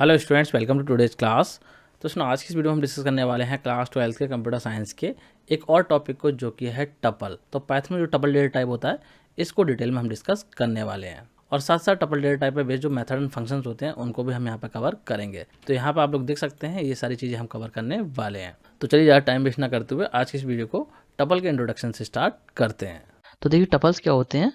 Hello students, welcome to today's class. तो सुनो, आज की इस वीडियो में हम डिस्कस करने वाले हैं क्लास 12 के कंप्यूटर साइंस के एक और टॉपिक को, जो कि है टपल। तो पाइथन में जो टपल डेटा टाइप होता है, इसको डिटेल में हम डिस्कस करने वाले हैं, और साथ साथ टपल डेटा टाइप पे बेस्ड जो मेथड एंड फंक्शंस होते हैं उनको भी हम यहाँ पे कवर करेंगे। तो यहाँ पे आप लोग देख सकते हैं ये सारी चीज़ें हम कवर करने वाले हैं। तो चलिए ज़्यादा टाइम वेस्ट ना करते हुए आज की इस वीडियो को टपल के इंट्रोडक्शन से स्टार्ट करते हैं। तो देखिए, टपल्स क्या होते हैं।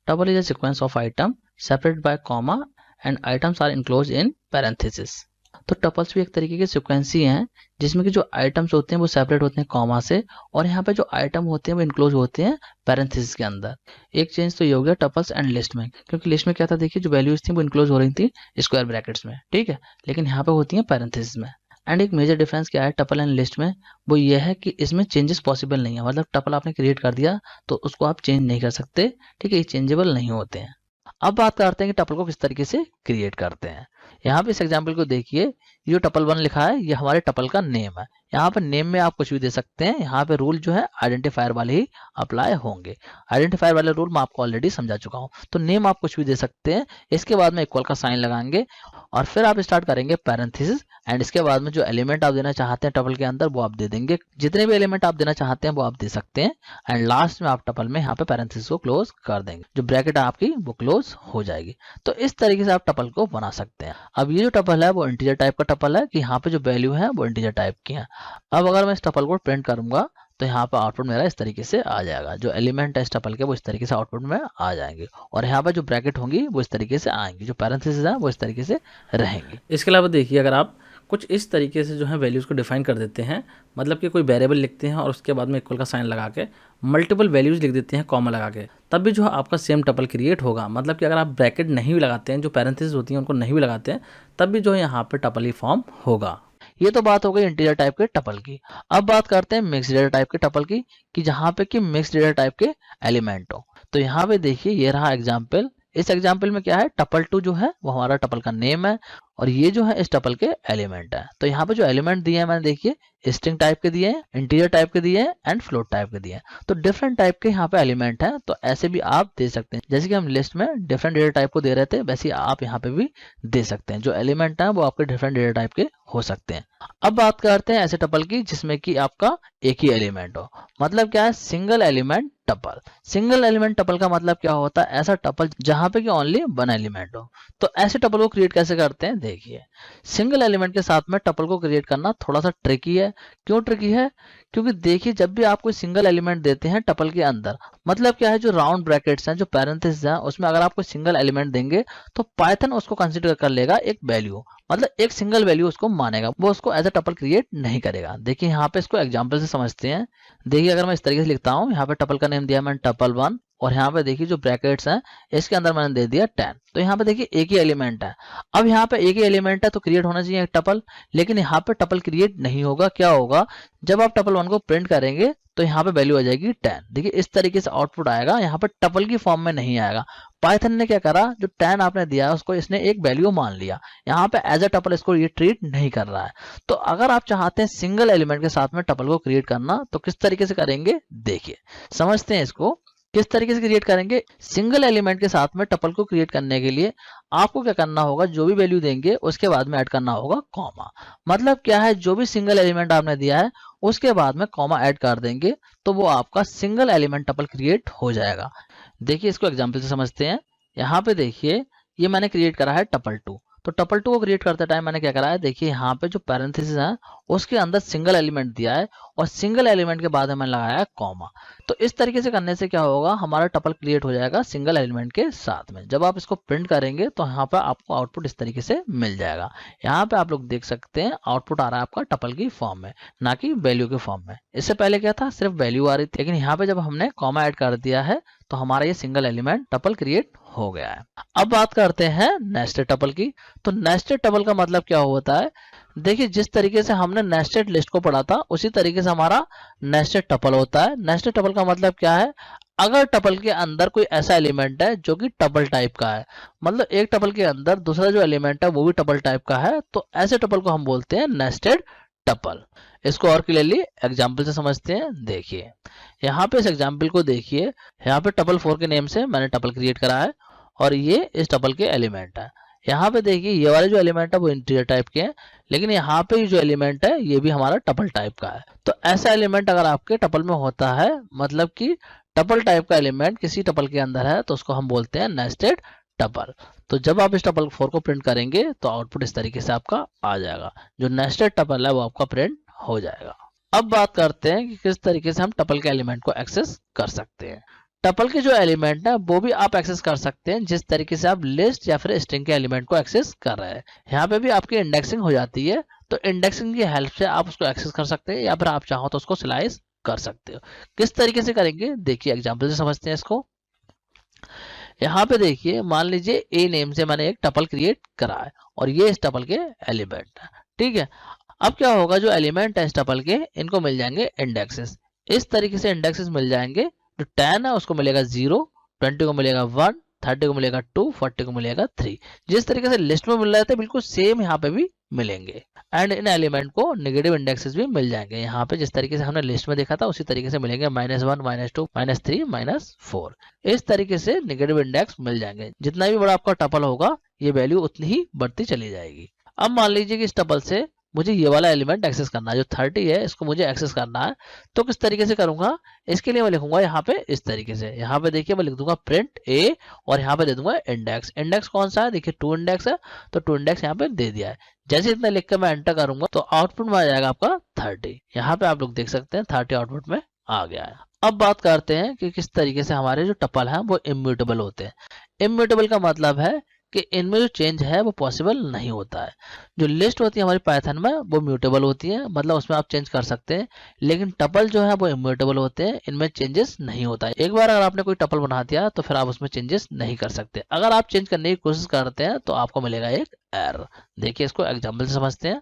Tuple is a sequence of item separated by comma and items are enclosed in parenthesis. तो टपल्स भी एक तरीके के सीक्वेंस ही हैं, जिसमें कि जो आइटम्स होते हैं वो सेपरेट होते हैं कॉमा से, और यहाँ पे जो आइटम होते हैं वो इनक्लोज होते हैं पैरेंथेसिस के अंदर। एक चेंज तो ये हो गया टपल्स एंड लिस्ट में, क्योंकि लिस्ट में क्या था, देखिए जो वैल्यूज थी वो इनक्लोज हो रही थी स्क्वायर ब्रैकेट्स में, ठीक है, लेकिन यहाँ पे होती है पैरेंथेसिस में। एंड एक मेजर डिफरेंस क्या है टपल एंड लिस्ट में, वो ये है कि इसमें चेंजेस पॉसिबल नहीं है। मतलब टपल आपने क्रिएट कर दिया तो उसको आप चेंज नहीं कर सकते, ठीक है, ये चेंजेबल नहीं होते हैं। अब बात करते हैं कि टपल को किस तरीके से क्रिएट करते हैं। यहाँ पे इस एग्जांपल को देखिए, ये जो टपल 1 लिखा है ये हमारे टपल का नेम है। यहाँ पे नेम में आप कुछ भी दे सकते हैं। यहाँ पे रूल जो है आइडेंटिफायर वाले ही अप्लाई होंगे। आइडेंटिफायर वाले रूल मैं आपको ऑलरेडी समझा चुका हूँ। तो नेम आप कुछ भी दे सकते हैं, इसके बाद में इक्वल का साइन लगाएंगे और फिर आप स्टार्ट करेंगे पैरेंथेसिस, एंड इसके बाद में जो एलिमेंट आप देना चाहते हैं टपल के अंदर वो आप दे देंगे। जितने भी एलिमेंट आप देना चाहते हैं वो आप दे सकते हैं, एंड लास्ट में आप टपल में यहाँ पे पैरेंथेसिस को क्लोज कर देंगे। जो ब्रैकेट है आपकी वो क्लोज हो जाएगी। तो इस तरीके से आप टपल को बना सकते हैं। अब ये जो टपल है वो इंटीजर टाइप का टपल है, कि यहाँ पे जो वैल्यू है वो इंटीजर टाइप की है। अब अगर मैं इस टपल को प्रिंट करूंगा तो यहाँ पे आउटपुट मेरा इस तरीके से आ जाएगा। जो एलिमेंट है इस टपल के वो इस तरीके से आउटपुट में आ जाएंगे, और यहाँ पे जो ब्रैकेट होंगी वो इस तरीके से आएंगी, जो पैरेंथेसिस है वो इस तरीके से रहेंगी। इसके अलावा देखिए, अगर आप कुछ इस तरीके से जो है वैल्यूज़ को डिफाइन कर देते हैं, मतलब कि कोई वेरिएबल लिखते हैं और उसके बाद में इक्वल का साइन लगा के मल्टीपल वैल्यूज़ लिख देते हैं कॉमा लगा के, तब भी जो है आपका सेम टपल क्रिएट होगा। मतलब कि अगर आप ब्रैकेट नहीं भी लगाते हैं, जो पैरेंथेसिस होती हैं उनको नहीं भी लगाते हैं, तब भी जो है यहाँ पे टपल ही फॉर्म होगा। ये तो बात हो गई इंटीजर टाइप के टपल की। अब बात करते हैं मिक्स्ड डेटा टाइप के टपल की, कि जहाँ पे कि मिक्स्ड डेटा टाइप के एलिमेंट हो। तो यहाँ पे देखिए, ये रहा एग्जाम्पल। इस एग्जाम्पल में क्या है, टपल 2 जो है वो हमारा टपल का नेम है, और ये जो है इस टपल के एलिमेंट है। तो यहाँ पे जो एलिमेंट दिए हैं मैंने, देखिए स्ट्रिंग टाइप के दिए हैं, इंटीजर टाइप के दिए हैं, एंड फ्लोट टाइप के दिए हैं। तो डिफरेंट टाइप के यहाँ पे एलिमेंट हैं, तो ऐसे भी आप दे सकते हैं। जैसे कि हम लिस्ट में डिफरेंट डेटा टाइप को दे रहे थे, वैसे ही आप यहाँ पे भी दे सकते हैं। जो एलिमेंट है वो आपके डिफरेंट डेटा टाइप के हो सकते हैं। अब बात करते हैं ऐसे टपल की जिसमें कि आपका एक ही एलिमेंट हो। मतलब क्या है, single element tuple. Single element tuple का मतलब क्या होता है, ऐसा टपल जहां पे कि ओनली वन एलिमेंट हो। तो ऐसे टपल को क्रिएट कैसे करते हैं, देखिए। सिंगल एलिमेंट के साथ में टपल को क्रिएट करना थोड़ा सा ट्रिकी है। क्यों ट्रिकी है, क्योंकि देखिए जब भी आप कोई सिंगल एलिमेंट देते हैं टपल के अंदर, मतलब क्या है, जो राउंड ब्रैकेट्स हैं, जो पैरेंथेसिस हैं, उसमें अगर आप कोई सिंगल एलिमेंट देंगे तो पाइथन उसको कंसीडर कर लेगा एक वैल्यू, मतलब एक सिंगल वैल्यू उसको मानेगा, वो उसको एज अ टपल क्रिएट नहीं करेगा। देखिए यहाँ पे इसको एग्जांपल से समझते हैं। देखिए अगर मैं इस तरीके से लिखता हूँ, यहाँ पे टपल का नेम दिया मैंने टपल 1, और यहाँ पे देखिए जो ब्रैकेट्स हैं इसके अंदर मैंने दे दिया 10। तो यहाँ पे देखिए एक ही एलिमेंट है। अब यहाँ पे एक ही एलिमेंट है तो क्रिएट होना चाहिए एक टपल, लेकिन यहाँ पे टपल क्रिएट नहीं होगा। क्या होगा, जब आप टपल 1 को प्रिंट करेंगे तो यहाँ पे वैल्यू आ जाएगी 10। देखिए इस तरीके से आउटपुट आएगा, यहाँ पे टपल की फॉर्म में नहीं आएगा। पाइथन ने क्या करा, जो 10 आपने दिया है उसको इसने एक वैल्यू मान लिया, यहाँ पे एज अ टपल इसको ये ट्रीट नहीं कर रहा है। तो अगर आप चाहते हैं सिंगल एलिमेंट के साथ में टपल को क्रिएट करना, तो किस तरीके से करेंगे, देखिए समझते हैं इसको किस तरीके से क्रिएट करेंगे। सिंगल एलिमेंट के साथ में टपल को क्रिएट करने के लिए आपको क्या करना होगा, जो भी वैल्यू देंगे उसके बाद में ऐड करना होगा कॉमा। मतलब क्या है, जो भी सिंगल एलिमेंट आपने दिया है उसके बाद में कॉमा ऐड कर देंगे, तो वो आपका सिंगल एलिमेंट टपल क्रिएट हो जाएगा। देखिए इसको एग्जाम्पल से समझते हैं। यहाँ पे देखिए, ये मैंने क्रिएट करा है टपल 2। तो टपल 2 को क्रिएट करते टाइम मैंने क्या करा है, देखिए यहाँ पे जो पैरेंथेसिस है उसके अंदर सिंगल एलिमेंट दिया है, और सिंगल एलिमेंट के बाद में मैंने लगाया है कॉमा। तो इस तरीके से करने से क्या होगा, हमारा टपल क्रिएट हो जाएगा सिंगल एलिमेंट के साथ में। जब आप इसको प्रिंट करेंगे तो यहाँ पे आपको आउटपुट इस तरीके से मिल जाएगा। यहाँ पे आप लोग देख सकते हैं आउटपुट आ रहा है आपका टपल की फॉर्म में, ना कि वैल्यू के फॉर्म में। इससे पहले क्या था, सिर्फ वैल्यू आ रही थी, लेकिन यहाँ पे जब हमने कॉमा ऐड कर दिया है तो हमारा ये सिंगल एलिमेंट टपल क्रिएट हो गया है। अब बात करते हैं नेस्टेड टपल की। तो नेस्टेड टपल का मतलब क्या होता है, देखिए जिस तरीके से हमने नेस्टेड लिस्ट को पढ़ा था उसी तरीके से हमारा नेस्टेड टपल होता है। नेस्टेड टपल का मतलब क्या है, अगर टपल के अंदर कोई ऐसा एलिमेंट है जो कि टपल टाइप का है, मतलब एक टपल के अंदर दूसरा जो एलिमेंट है वो भी टपल टाइप का है, तो ऐसे टपल को हम बोलते हैं नेस्टेड टपल। इसको और क्लियरली एग्जाम्पल से समझते हैं। देखिए यहाँ पे इस एग्जाम्पल को देखिए, यहाँ पे टपल 4 के नेम से मैंने टपल क्रिएट करा है, और ये इस टपल के एलिमेंट है। यहाँ पे देखिए ये वाले जो एलिमेंट है वो इंटीजर टाइप के हैं, लेकिन यहाँ पे जो एलिमेंट है ये भी हमारा टपल टाइप का है। तो ऐसा एलिमेंट अगर आपके टपल में होता है, मतलब कि टपल टाइप का एलिमेंट किसी टपल के अंदर है, तो उसको हम बोलते हैं नेस्टेड टपल। तो जब आप इस टपल 4 को प्रिंट करेंगे तो आउटपुट इस तरीके से आपका आ जाएगा, जो नेस्टेड टपल है वो आपका प्रिंट हो जाएगा। अब बात करते हैं कि किस तरीके से हम टपल के एलिमेंट को एक्सेस कर सकते हैं। टपल के जो एलिमेंट है वो भी आप एक्सेस कर सकते हैं जिस तरीके से आप लिस्ट या फिर स्ट्रिंग के एलिमेंट को एक्सेस कर रहे हैं। यहाँ पे भी आपकी इंडेक्सिंग हो जाती है, तो इंडेक्सिंग की हेल्प से आप उसको एक्सेस कर सकते हैं या फिर आप चाहो तो उसको स्लाइस कर सकते हो। किस तरीके से करेंगे देखिए एग्जाम्पल से समझते हैं इसको। यहाँ पे देखिए मान लीजिए ए नेम से मैंने एक टपल क्रिएट करा है और ये इस टपल के एलिमेंट है, ठीक है। अब क्या होगा, जो एलिमेंट है इस टपल के इनको मिल जाएंगे इंडेक्सेस। इस तरीके से इंडेक्सेस मिल जाएंगे। जो 10 है उसको मिलेगा 0, 20 को मिलेगा 1, 30 को मिलेगा 2, 40 को मिलेगा 3। जिस तरीके से लिस्ट में मिल रहे थे बिल्कुल सेम यहाँ पे भी मिलेंगे। एंड इन एलिमेंट को नेगेटिव इंडेक्सेस भी मिल जाएंगे। यहाँ पे जिस तरीके से हमने लिस्ट में देखा था उसी तरीके से मिलेंगे -1, -2, -3, -4। इस तरीके से नेगेटिव इंडेक्स मिल जाएंगे। जितना भी बड़ा आपका टपल होगा ये वैल्यू उतनी ही बढ़ती चली जाएगी। अब मान लीजिए कि इस टपल से मुझे ये वाला एलिमेंट एक्सेस करना है, जो 30 है इसको मुझे एक्सेस करना है। तो किस तरीके से करूंगा, इसके लिए मैं लिखूंगा यहाँ पे इस तरीके से। यहाँ पे देखिए मैं लिख दूंगा प्रिंट ए और यहाँ पे दे दूंगा इंडेक्स। इंडेक्स कौन सा है, देखिए 2 इंडेक्स है, तो 2 इंडेक्स यहाँ पे दे दिया है। जैसे इतना लिख कर मैं एंटर करूंगा तो आउटपुट में आ जाएगा आपका 30। यहाँ पे आप लोग देख सकते हैं 30 आउटपुट में आ गया है। अब बात करते हैं कि किस तरीके से हमारे जो टपल है वो इम्यूटेबल होते हैं। इम्यूटेबल का मतलब है कि इनमें जो चेंज है वो पॉसिबल नहीं होता है। जो लिस्ट होती है हमारी पाइथन में वो म्यूटेबल होती है, मतलब उसमें आप चेंज कर सकते हैं, लेकिन टपल जो है वो इम्यूटेबल होते हैं, इनमें चेंजेस नहीं होता है। एक बार अगर आपने कोई टपल बना दिया तो फिर आप उसमें चेंजेस नहीं कर सकते। अगर आप चेंज करने की कोशिश करते हैं तो आपको मिलेगा एक एरर। देखिए इसको एग्जाम्पल से समझते हैं।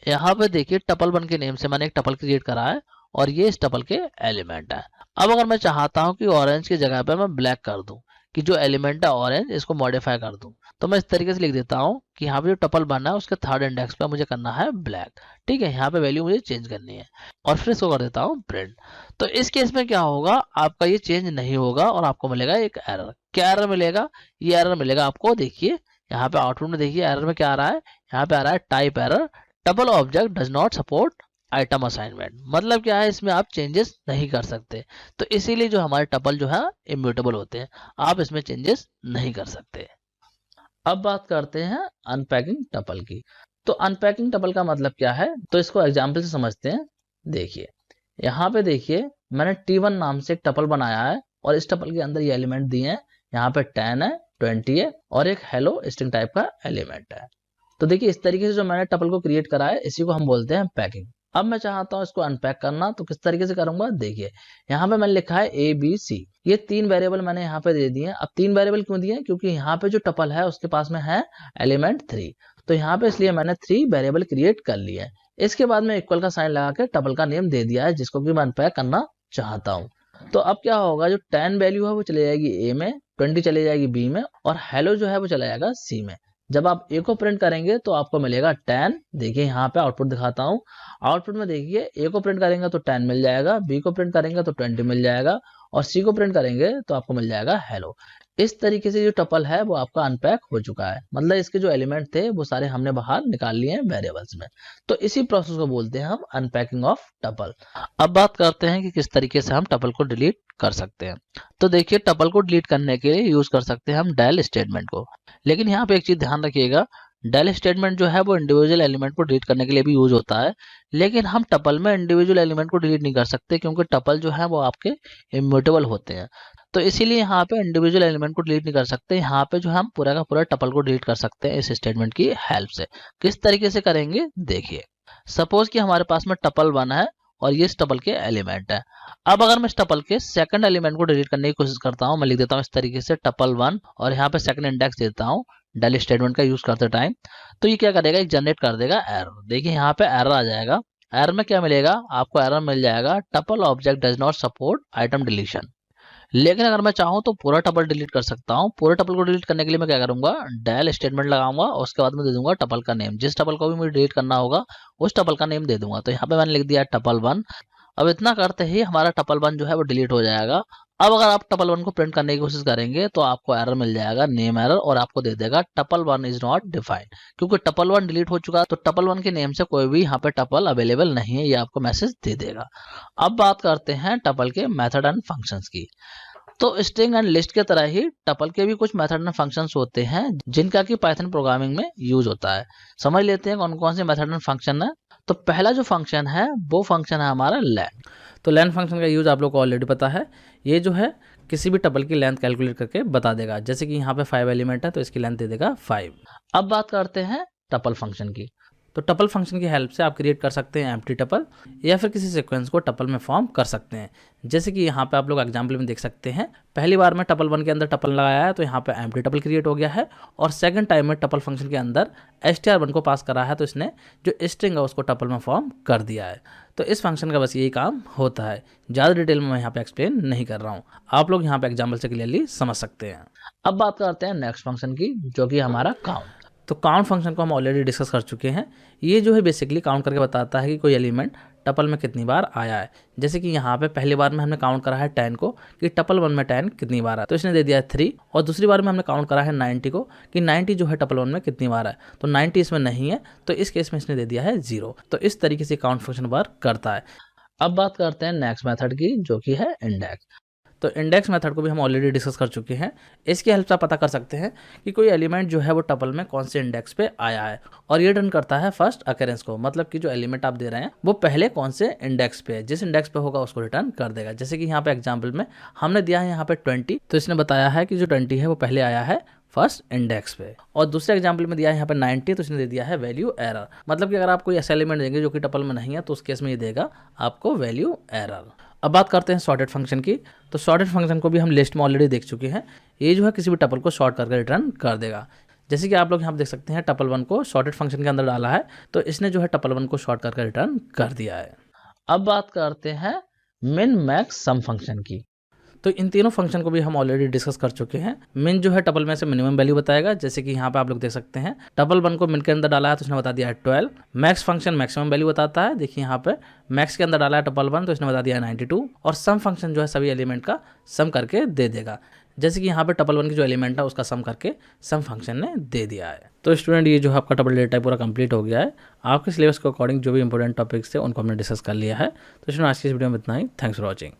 यहाँ पे देखिए टपल 1 के नेम से मैंने एक टपल क्रिएट करा है और ये इस टपल के एलिमेंट है। अब अगर मैं चाहता हूँ कि ऑरेंज की जगह पे मैं ब्लैक कर दूं, कि जो एलिमेंट है ऑरेंज इसको मॉडिफाई कर दूं, तो मैं इस तरीके से लिख देता हूँ कि यहाँ पे जो टपल बना है उसके 3rd इंडेक्स पे मुझे करना है ब्लैक, ठीक है। यहाँ पे वैल्यू मुझे चेंज करनी है और फिर इसको कर देता हूँ प्रिंट। तो इस केस में क्या होगा, आपका ये चेंज नहीं होगा और आपको मिलेगा एक एरर। क्या एरर मिलेगा, ये एरर मिलेगा आपको, देखिए यहाँ पे आउटपुट में देखिए एरर में क्या आ रहा है, यहाँ पे आ रहा है type error, tuple object does not support item assignment. मतलब क्या है, इसमें आप चेंजेस नहीं कर सकते। तो इसीलिए जो हमारे टपल जो है इम्यूटेबल होते हैं, आप इसमें चेंजेस नहीं कर सकते। अब बात करते हैं अनपैकिंग टपल की। तो अनपैकिंग टपल का मतलब क्या है, तो इसको एग्जाम्पल से समझते हैं। देखिए यहाँ पे देखिए मैंने T1 नाम से एक टपल बनाया है और इस टपल के अंदर ये एलिमेंट दिए हैं। यहाँ पे 10 है, 20 है और एक हेलो स्ट्रिंग टाइप का एलिमेंट है। तो देखिए इस तरीके से जो मैंने टपल को क्रिएट करा है इसी को हम बोलते हैं पैकिंग। अब मैं चाहता हूं इसको अनपैक करना, तो किस तरीके से करूंगा, देखिए यहाँ पे मैंने लिखा है ABC, ये 3 वेरिएबल मैंने यहाँ पे दे दिए हैं। अब 3 वेरिएबल क्यों दिए, क्योंकि यहाँ पे जो टपल है उसके पास में है एलिमेंट 3, तो यहाँ पे इसलिए मैंने 3 वेरिएबल क्रिएट कर लिए है। इसके बाद में इक्वल का साइन लगा के टपल का नेम दे दिया है जिसको कि मैं अनपैक करना चाहता हूँ। तो अब क्या होगा, जो 10 वैल्यू है वो चले जाएगी A में, 20 चले जाएगी B में और हेलो जो है वो चला जाएगा C में। जब आप A को प्रिंट करेंगे तो आपको मिलेगा 10। देखिए यहाँ पे आउटपुट दिखाता हूँ। आउटपुट में देखिए A को प्रिंट करेंगे तो 10 मिल जाएगा, B को प्रिंट करेंगे तो 20 मिल जाएगा और C को प्रिंट करेंगे तो आपको मिल जाएगा हेलो। इस तरीके से जो टपल है वो आपका अनपैक हो चुका है, मतलब इसके जो एलिमेंट थे वो सारे हमने बाहर निकाल लिए हैं वेरिएबल्स में। तो इसी प्रोसेस को बोलते हैं हम अनपैकिंग ऑफ टपल। अब बात करते हैं कि किस तरीके से हम टपल को डिलीट कर सकते हैं। तो देखिए टपल को डिलीट करने के लिए यूज कर सकते हैं हम डेल स्टेटमेंट को, लेकिन यहाँ पे एक चीज ध्यान रखिएगा, डेल स्टेटमेंट जो है वो इंडिविजुअल एलिमेंट को डिलीट करने के लिए भी यूज होता है, लेकिन हम टपल में इंडिविजुअल एलिमेंट को डिलीट नहीं कर सकते क्योंकि टपल जो है वो आपके इम्यूटेबल होते हैं। तो इसीलिए यहाँ पे इंडिविजुअल एलिमेंट को डिलीट नहीं कर सकते। यहाँ पे जो हम पूरा का पूरा टपल को डिलीट कर सकते हैं इस स्टेटमेंट की हेल्प से। किस तरीके से करेंगे, देखिए सपोज कि हमारे पास में टपल 1 है और ये इस टपल के एलिमेंट है। अब अगर मैं इस टपल के सेकंड एलिमेंट को डिलीट करने की कोशिश करता हूँ, मैं लिख देता हूँ इस तरीके से टपल 1 और यहाँ पे सेकंड इंडेक्स देता हूँ डेल स्टेटमेंट का यूज करते टाइम, तो ये क्या करेगा, एक जनरेट कर देगा एरर। देखिए यहाँ पे एरर आ जाएगा। एरर में क्या मिलेगा, आपको एरर मिल जाएगा tuple object does not support item deletion. लेकिन अगर मैं चाहूँ तो पूरा टपल डिलीट कर सकता हूँ। पूरे टपल को डिलीट करने के लिए मैं क्या करूंगा, डेल स्टेटमेंट लगाऊंगा और उसके बाद में दे दूंगा टपल का नेम। जिस टपल को भी मुझे डिलीट करना होगा उस टपल का नेम दे दूंगा। तो यहाँ पे मैंने लिख दिया टपल 1 अब इतना करते ही हमारा टपल 1 जो है वो डिलीट हो जाएगा। अब अगर आप टपल 1 को प्रिंट करने की कोशिश करेंगे तो आपको एरर मिल जाएगा, नेम एरर, और आपको दे देगा टपल 1 इज नॉट डिफाइंड। क्योंकि टपल 1 डिलीट हो चुका है तो टपल 1 के नेम से कोई भी यहाँ पे टपल अवेलेबल नहीं है, ये आपको मैसेज दे देगा। अब बात करते हैं टपल के मेथड एंड फंक्शंस की। तो स्ट्रिंग एंड लिस्ट के तरह ही टपल के भी कुछ मेथड एंड फंक्शंस होते हैं जिनका कि पाइथन प्रोग्रामिंग में यूज होता है। समझ लेते हैं कौन कौन से मेथड एंड फंक्शन है। तो पहला जो फंक्शन है वो फंक्शन है हमारा लेन। तो लेंथ फंक्शन का यूज़ आप लोग को ऑलरेडी पता है। ये जो है किसी भी टपल की लेंथ कैलकुलेट करके बता देगा। जैसे कि यहाँ पे 5 एलिमेंट है तो इसकी लेंथ दे देगा 5। अब बात करते हैं टपल फंक्शन की। तो टपल फंक्शन की हेल्प से आप क्रिएट कर सकते हैं एम्प्टी टपल या फिर किसी सीक्वेंस को टपल में फॉर्म कर सकते हैं। जैसे कि यहाँ पे आप लोग एग्जाम्पल में देख सकते हैं, पहली बार में टपल 1 के अंदर टपल लगाया है तो यहाँ पे एम्प्टी टपल क्रिएट हो गया है, और सेकंड टाइम में टपल फंक्शन के अंदर str1 को पास करा है तो इसने जो स्ट्रिंग है उसको टपल में फॉर्म कर दिया है। तो इस फंक्शन का बस यही काम होता है। ज़्यादा डिटेल में मैं यहाँ पे एक्सप्लेन नहीं कर रहा हूँ, आप लोग यहाँ पे एग्जाम्पल से क्लियरली समझ सकते हैं। अब बात करते हैं नेक्स्ट फंक्शन की जो कि हमारा काउंट। तो काउंट फंक्शन को हम ऑलरेडी डिस्कस कर चुके हैं। ये जो है बेसिकली काउंट करके बताता है कि कोई एलिमेंट टपल में कितनी बार आया है। जैसे कि यहाँ पे पहली बार में हमने काउंट करा है 10 को कि टपल 1 में 10 कितनी बार है, तो इसने दे दिया है 3। और दूसरी बार में हमने काउंट करा है 90 को कि 90 जो है टपल 1 में कितनी बार है, तो 90 इसमें नहीं है, तो इस केस में इसने दे दिया है 0। तो इस तरीके से काउंट फंक्शन वर्क करता है। अब बात करते हैं नेक्स्ट मेथड की जो कि है इंडेक्स। तो इंडेक्स मेथड को भी हम ऑलरेडी डिस्कस कर चुके हैं। इसकी हेल्प से आप पता कर सकते हैं कि कोई एलिमेंट जो है वो टपल में कौन से इंडेक्स पे आया है, और ये रिटर्न करता है फर्स्ट अकेरेंस को, मतलब कि जो एलिमेंट आप दे रहे हैं वो पहले कौन से इंडेक्स पे है, जिस इंडेक्स पे होगा उसको रिटर्न कर देगा। जैसे कि यहाँ पे एग्जाम्पल में हमने दिया है यहाँ पे 20, तो इसने बताया है कि जो 20 है वो पहले आया है फर्स्ट इंडेक्स पे। और दूसरे एग्जाम्पल में दिया है यहाँ पे 90, तो इसने दे दिया है वैल्यू एरर। मतलब कि अगर आप कोई ऐसा एलिमेंट देंगे जो कि टपल में नहीं है तो उस केस में ये देगा आपको वैल्यू एरर। अब बात करते हैं सॉर्टेड फंक्शन की। तो सॉर्टेड फंक्शन को भी हम लिस्ट में ऑलरेडी देख चुके हैं। ये जो है किसी भी टपल को शॉर्ट करके रिटर्न कर देगा। जैसे कि आप लोग यहाँ पे देख सकते हैं टपल 1 को सॉर्टेड फंक्शन के अंदर डाला है, तो इसने जो है टपल 1 को शॉर्ट करके रिटर्न कर दिया है। अब बात करते हैं मिन मैक्स सम फंक्शन की। तो इन तीनों फंक्शन को भी हम ऑलरेडी डिस्कस कर चुके हैं। मिन जो है टपल में से मिनिमम वैल्यू बताएगा। जैसे कि यहाँ पे आप लोग देख सकते हैं टपल 1 को मिन के अंदर डाला है तो इसने बता दिया है 12। मैक्स फंक्शन मैक्सिमम वैल्यू बताता है। देखिए यहाँ पे मैक्स के अंदर डाला है टपल 1 तो इसने बता दिया है 92। और सम फंक्शन जो है सभी एलिमेंट का सम करके दे देगा। जैसे कि यहाँ पे टपल 1 की जो एलिमेंट है उसका सम करके सम फंक्शन ने दे दिया है। तो स्टूडेंट ये जो है आपका टपल डेटा टाइप पूरा कंप्लीट हो गया है। आपके सिलेबस के अकॉर्डिंग जो भी इंपॉर्टेंट टॉपिक्स थे उनको हमने डिस्कस कर लिया है। तो स्टूडेंट आज की इस वीडियो में इतना ही। Thanks for watching.